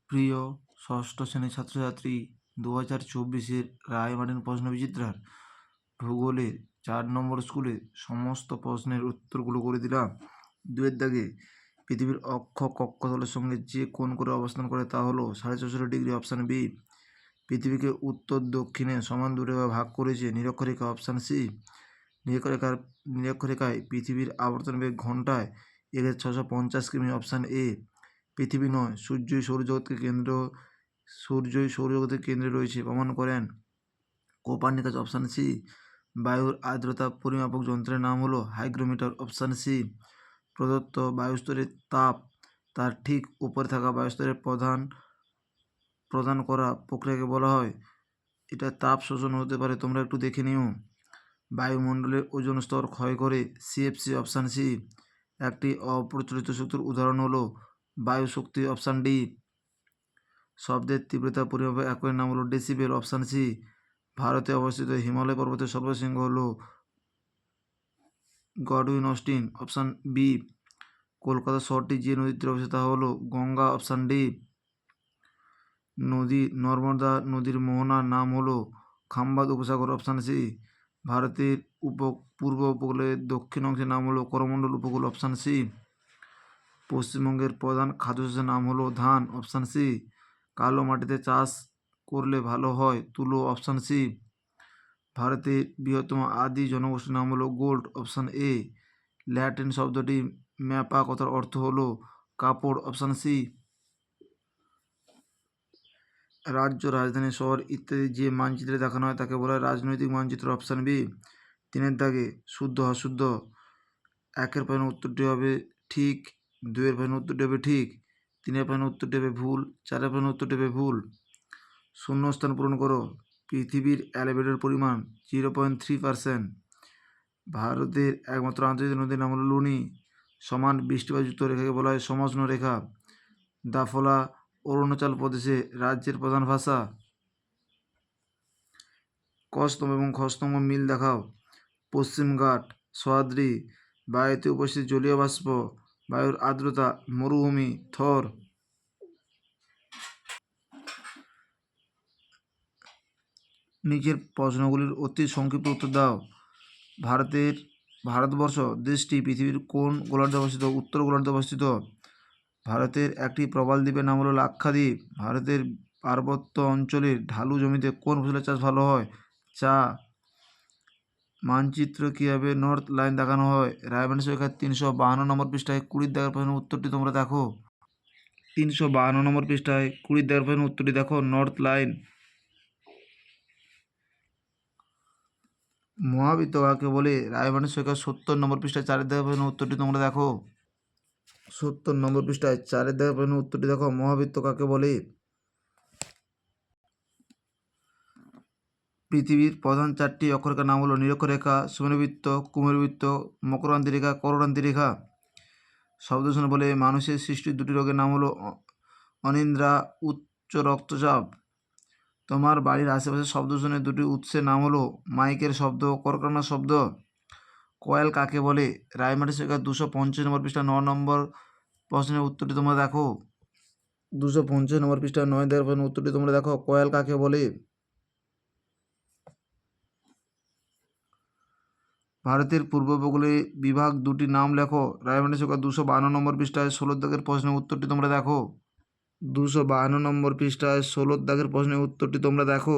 প্রিয় ষষ্ঠ শ্রেণীর ছাত্রছাত্রী, 2024-এর রায়মার্টিন প্রশ্নবিচিত্রার ভূগোলের 4 নম্বর স্কুলে সমস্ত প্রশ্নের উত্তরগুলো করে দিলাম। 2-এর দাগে পৃথিবীর অক্ষ কক্ষতলের সঙ্গে যে কোণ করে অবস্থান করে তা হলো 64.5°, অপশান বি। পৃথিবীকে উত্তর দক্ষিণে সমান দূরে ভাগ করেছে নিরক্ষরেখা, অপশান সি। নিরক্ষরেখায় পৃথিবীর আবর্তন বেগ ঘন্টায় 1650 কিমি, অপশান এ। পৃথিবী নয়, সূর্যই সৌরজগতের কেন্দ্রে রয়েছে প্রমাণ করেন কোপার্নিকাস, অপশান সি। বায়ুর আর্দ্রতা পরিমাপক যন্ত্রের নাম হলো হাইগ্রোমিটার, অপশান সি। প্রদত্ত বায়ুস্তরের তাপ তার ঠিক উপরে থাকা বায়ুস্তরের প্রদান করা প্রক্রিয়াকে বলা হয়। এটা তাপ শোষণ হতে পারে, তোমরা একটু দেখে নিও। বায়ুমণ্ডলের ওজোন স্তর ক্ষয় করে সিএফসি, অপশান সি। একটি অপ্রচলিত শক্তির উদাহরণ হলো বায়ু শক্তি, অপশান ডি। শব্দের তীব্রতা পরিমাপের এককের নাম হলো ডেসিবেল, অপশান সি। ভারতে অবস্থিত হিমালয় পর্বতের সর্বশৃঙ্গ হলো Godwin Austen, option B. Kolkata শহরটি যে নদীতে অবস্থিত তা হলো গঙ্গা, অপশান ডি। নর্মদা নদীর মোহনার নাম হলো খাম্বাদ উপসাগর, অপশান সি। ভারতের পূর্ব উপকূলের দক্ষিণ অংশের নাম হলো করমণ্ডল উপকূল, অপশান সি। পশ্চিমবঙ্গের প্রধান খাদ্যশস্যের নাম হলো ধান, অপশান সি। কালো মাটিতে চাষ করলে ভালো হয় তুলো, অপশান সি। ভারতের বৃহত্তম আদি জনগোষ্ঠীর নাম হলো গোল্ড, অপশান এ। ল্যাটিন শব্দটি ম্যাপা কথার অর্থ হলো কাপড়, অপশান সি। রাজ্য, রাজধানী, শহর ইত্যাদি যে মানচিত্রে দেখানো হয় তাকে বলা হয় রাজনৈতিক মানচিত্র, অপশান বি। 3-এর দাগে শুদ্ধ অশুদ্ধ, 1-এর প্রশ্নের উত্তরটি হবে ঠিক, 2-এর প্রশ্নের উত্তরটি হবে ঠিক, 3-এর প্রশ্নের উত্তরটি হবে ভুল, 4-এর প্রশ্নের উত্তরটি হবে ভুল। শূন্যস্থান পূরণ করো। পৃথিবীর অ্যালবেডোর পরিমাণ 0.3%। ভারতের একমাত্র আন্তর্জাতিক নদীর নাম হলো লুনি। সমান বৃষ্টিপাতযুক্ত রেখাকে বলা হয় সমষ্ণ রেখা। দাফলা অরুণাচল প্রদেশে রাজ্যের প্রধান ভাষা। কস্তম্ভ এবং খস্তম্ভ মিল দেখাও। পশ্চিমঘাট, সহ্যাদ্রি, বায়ুতে উপস্থিত জলীয় বাষ্প, বায়ুর আর্দ্রতা, মরুভূমি, থর। নিচের প্রশ্নগুলির অতি সংক্ষিপ্ত উত্তর দাও। ভারতবর্ষ দেশটি পৃথিবীর কোন গোলার্ধে অবস্থিত? উত্তর গোলার্ধে অবস্থিত। ভারতের একটি প্রবাল দ্বীপের নাম হলো লাক্ষাদ্বীপ। ভারতের পার্বত্য অঞ্চলের ঢালু জমিতে কোন ফসলের চাষ ভালো হয়? চা। মানচিত্র কীভাবে নর্থ লাইন দেখানো হয়? রায়মার্টিন সরকার 352 নম্বর পৃষ্ঠায় 20 দাগের প্রশ্নের উত্তরটি তোমরা দেখো। 352 নম্বর পৃষ্ঠায় 20 দাগের প্রশ্নের উত্তরটি দেখো, নর্থ লাইন। মহাবৃত্ত কাকে বলে? রায়মার্টিন সরকার 70 নম্বর পৃষ্ঠায় 4 দাগের প্রশ্নের উত্তরটি তোমরা দেখো। 70 নম্বর পৃষ্ঠায় 4 দাগের প্রশ্নের উত্তরটি দেখো, মহাবৃত্ত কাকে বলে? পৃথিবীর প্রধান 4টি অক্ষরেখার নাম হলো নিরক্ষরেখা, সুমেরুবৃত্ত, কুমেরুবৃত্ত, মকরান্তি রেখা, কররান্তি রেখা। শব্দদূষণ বলে মানুষের সৃষ্টি 2টি রোগের নাম হলো অনিদ্রা, উচ্চ রক্তচাপ। তোমার বাড়ির আশেপাশে শব্দদূষণের 2টি উৎসের নাম হলো মাইকের শব্দ, কলকারখানার শব্দ। কয়েল কাকে বলে? রায়মার্টিন সরকার 250 নম্বর পৃষ্ঠা 9 নম্বর প্রশ্নের উত্তরটি তোমরা দেখো। 250 নম্বর পৃষ্ঠা 9 দেওয়ার প্রশ্নের উত্তরটি তোমরা দেখো, কয়েল কাকে বলে? ভারতের পূর্ব উপকূলে বিভাগ 2টির নাম লেখো। রায়মার্টিন সরকার 252 নম্বর পৃষ্ঠায় 16 দাগের প্রশ্নের উত্তরটি তোমরা দেখো। 252 নম্বর পৃষ্ঠায় 16 দাগের প্রশ্নের উত্তরটি তোমরা দেখো।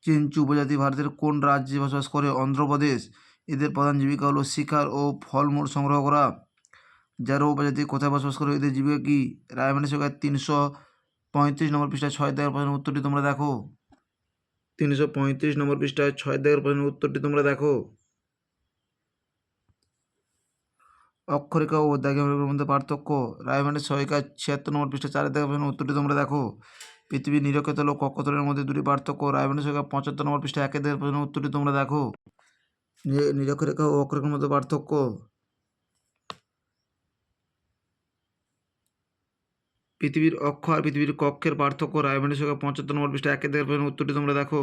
চেঞ্চু উপজাতি ভারতের কোন রাজ্যে বসবাস করে? অন্ধ্রপ্রদেশ। এদের প্রধান জীবিকা হলো শিকার ও ফলমূল সংগ্রহ করা। জারো উপজাতি কোথায় বসবাস করে? এদের জীবিকা কী? রায়মার্টিন সরকার 335 নম্বর পৃষ্ঠায় 6 দাগের প্রশ্নের উত্তরটি তোমরা দেখো। 335 নম্বর পৃষ্ঠায় 6 দাগের প্রশ্নের উত্তরটি তোমরা দেখো। অক্ষরেখা ও দ্রাঘিমারেখার মধ্যে পার্থক্য। রায়মার্টিন সরকার 76 নম্বর পৃষ্ঠায় 4 দাগের প্রশ্নের উত্তরটি তোমরা দেখো। পৃথিবীর নিরক্ষতল ও কক্ষতলের মধ্যে 2টি পার্থক্য। রায়মার্টিন সরকার 75 নম্বর পৃষ্ঠায় 1 দাগের প্রশ্নের উত্তরটি তোমরা দেখো। নিরক্ষরেখা ও অক্ষরেখার মধ্যে পার্থক্য। পৃথিবীর অক্ষ আর পৃথিবীর কক্ষের পার্থক্য। রায়মার্টিন সরকার 75 নম্বর পৃষ্ঠায় 1 দাগের প্রশ্নের উত্তরটি তোমরা দেখো।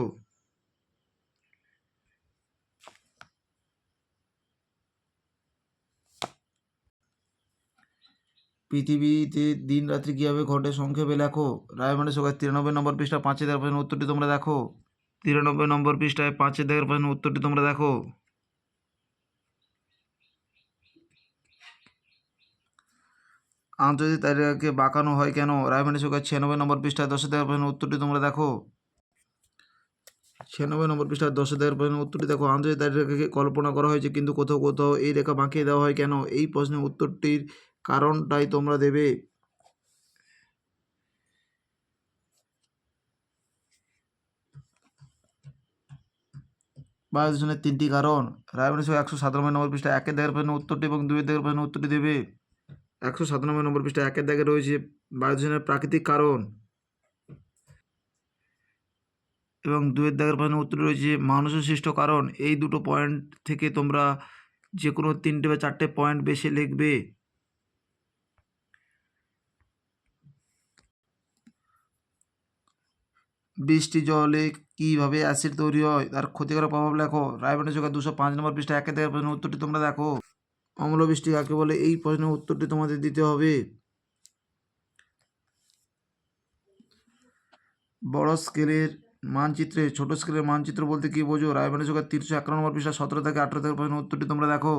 পৃথিবীতে দিন রাত্রি কীভাবে ঘটে সংক্ষেপে লেখো। রায়মানের সরকার 93 নম্বর পৃষ্ঠা 5 দেওয়ার প্রশ্নের উত্তরটি তোমরা দেখো। 93 নম্বর পৃষ্ঠায় 5 দেওয়ার প্রশ্নের উত্তরটি তোমরা দেখো। আন্তর্জাতিক তালিকাকে বাঁকানো হয় কেন? রায়মানের সরকার 96 নম্বর পৃষ্ঠায় 10 দেওয়ার প্রশ্নের উত্তরটি তোমরা দেখো। 96 নম্বর পৃষ্ঠায় 10 দেওয়ার প্রশ্নের উত্তরটি দেখো। আন্তর্জাতিক তালিকাকে কল্পনা করা হয়েছে কিন্তু কোথাও কোথাও এই রেখা বাঁকিয়ে দেওয়া হয় কেন? এই প্রশ্নের উত্তরটির কারণটাই তোমরা দেবে। বায়ু দূষণের 3টি কারণ। রায়মানের সরকার 197 নম্বর পৃষ্ঠায় 1 দাগের প্রশ্নের উত্তরটি এবং 2 দাগের প্রশ্নের উত্তরটি দেবে। 197 নম্বর পৃষ্ঠায় 1 দাগে রয়েছে বায়ু দূষণের প্রাকৃতিক কারণ এবং 2 দাগের প্রশ্নের উত্তর রয়েছে মানুষের সৃষ্ট কারণ। এই দুটো পয়েন্ট থেকে তোমরা যে কোনো 3টে বা 4টে পয়েন্ট বেছে লিখবে। বৃষ্টি জলে কীভাবে অ্যাসিড তৈরি হয় তার ক্ষতিকারক প্রভাব লেখো। রায়মানের সরকার 205 নম্বর পৃষ্ঠায় 1 দাগের প্রশ্নের উত্তরটি তোমরা দেখো। অম্ল বৃষ্টি কাকে বলে? এই প্রশ্নের উত্তরটি তোমাদের দিতে হবে। বড় স্কেলের মানচিত্রে ছোট স্কেলের মানচিত্র বলতে কী বোঝো? রায়মানের সরকার 351 নম্বর পৃষ্ঠা 17 থেকে 18 থেকে প্রশ্নের উত্তরটি তোমরা দেখো।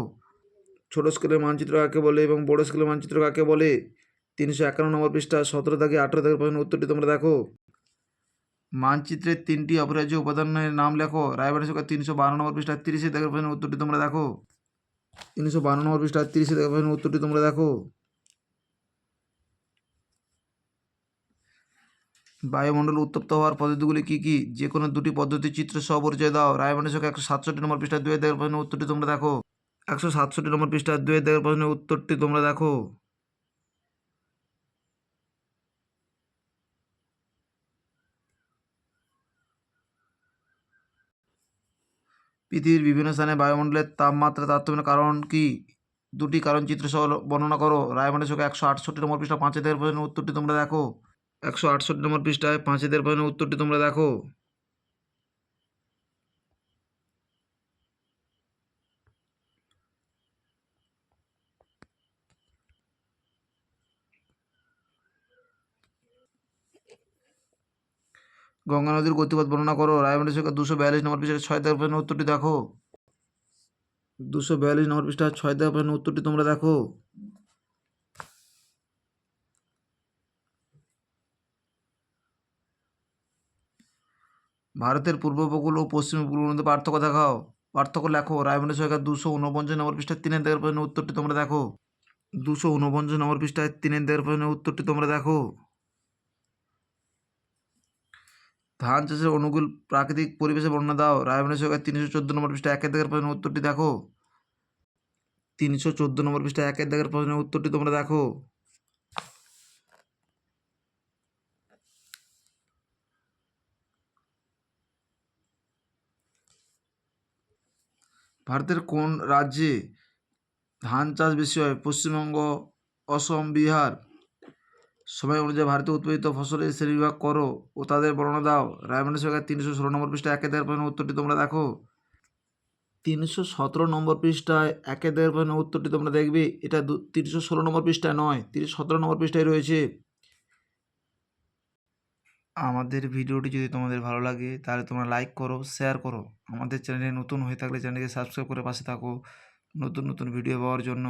ছোট স্কেলের মানচিত্র কাকে বলে এবং বড় স্কেলের মানচিত্র কাকে বলে? 351 নম্বর পৃষ্ঠা 17 থেকে 18 থেকে প্রশ্নের উত্তরটি তোমরা দেখো। মানচিত্রের 3টি অপরিহার্য উপাদানের নাম লেখো। রায়মানের সরকার 352 নম্বর পৃষ্ঠা 30 থেকে প্রশ্নের উত্তরটি তোমরা দেখো। 352 নম্বর পৃষ্ঠা 30 থেকে প্রশ্নের উত্তরটি তোমরা দেখো। বায়ুমণ্ডল উত্তপ্ত হওয়ার পদ্ধতিগুলি কী কী? যে কোনো দুটি পদ্ধতির চিত্র সহ পরিচয় দাও। রায়মানের সরকার 167 নম্বর পৃষ্ঠা 2 দাগের প্রশ্নের উত্তরটি তোমরা দেখো। 167 নম্বর পৃষ্ঠা 2 দাগের প্রশ্নের উত্তরটি তোমরা দেখো। পৃথিবীর বিভিন্ন স্থানে বায়ুমণ্ডলের তাপমাত্রা তারতম্যের কারণ কি? দুটি কারণ চিত্র সহ বর্ণনা করো। রায়মানের সরকার 168 নম্বর পৃষ্ঠা 5 দাগের প্রশ্নের উত্তরটি তোমরা দেখো। 168 নম্বর পৃষ্ঠায় 5 দাগের প্রশ্নের উত্তরটি তোমরা দেখো। গঙ্গা নদীর গতিপথ বর্ণনা করো। রায়মানের সরকার 242 নম্বর পৃষ্ঠায় 6 দাগের প্রশ্নের উত্তরটি দেখো। 242 নম্বর পৃষ্ঠায় 6 দাগের প্রশ্নের উত্তরটি তোমরা দেখো। ভারতের পূর্ব উপকূল ও পশ্চিম উপকূলের মধ্যে পার্থক্য দেখাও। পার্থক্য লেখো। রায়মানের সরকার 249 নম্বর পৃষ্ঠায় 3 দাগের প্রশ্নের উত্তরটি তোমরা দেখো। 249 নম্বর পৃষ্ঠায় 3 দাগের প্রশ্নের উত্তরটি তোমরা দেখো। ধান চাষের অনুকূল প্রাকৃতিক পরিবেশে বর্ণনা দাও। রায়মানের সরকার 314 নম্বর পৃষ্ঠায় 1 দাগের প্রশ্নের উত্তরটি দেখো। 314 নম্বর পৃষ্ঠায় 1 দাগের প্রশ্নের উত্তরটি তোমরা দেখো। ভারতের কোন রাজ্যে ধান চাষ বেশি হয়? পশ্চিমবঙ্গ, অসম, বিহার। সময় অনুযায়ী ভারতে উৎপাদিত ফসলের শ্রেণীবিভাগ করো ও তাদের বর্ণনা দাও। রায়মানের সরকার 316 নম্বর পৃষ্ঠায় 1 দাগের প্রশ্নের উত্তরটি তোমরা দেখো। 317 নম্বর পৃষ্ঠায় 1 দাগের প্রশ্নের উত্তরটি তোমরা দেখবে। এটা 316 নম্বর পৃষ্ঠায় নয়, 317 নম্বর পৃষ্ঠায় রয়েছে। আমাদের ভিডিওটি যদি তোমাদের ভালো লাগে তাহলে তোমরা লাইক করো, শেয়ার করো। আমাদের চ্যানেলে নতুন হয়ে থাকলে চ্যানেলকে সাবস্ক্রাইব করে পাশে থাকো নতুন নতুন ভিডিও পাওয়ার জন্য।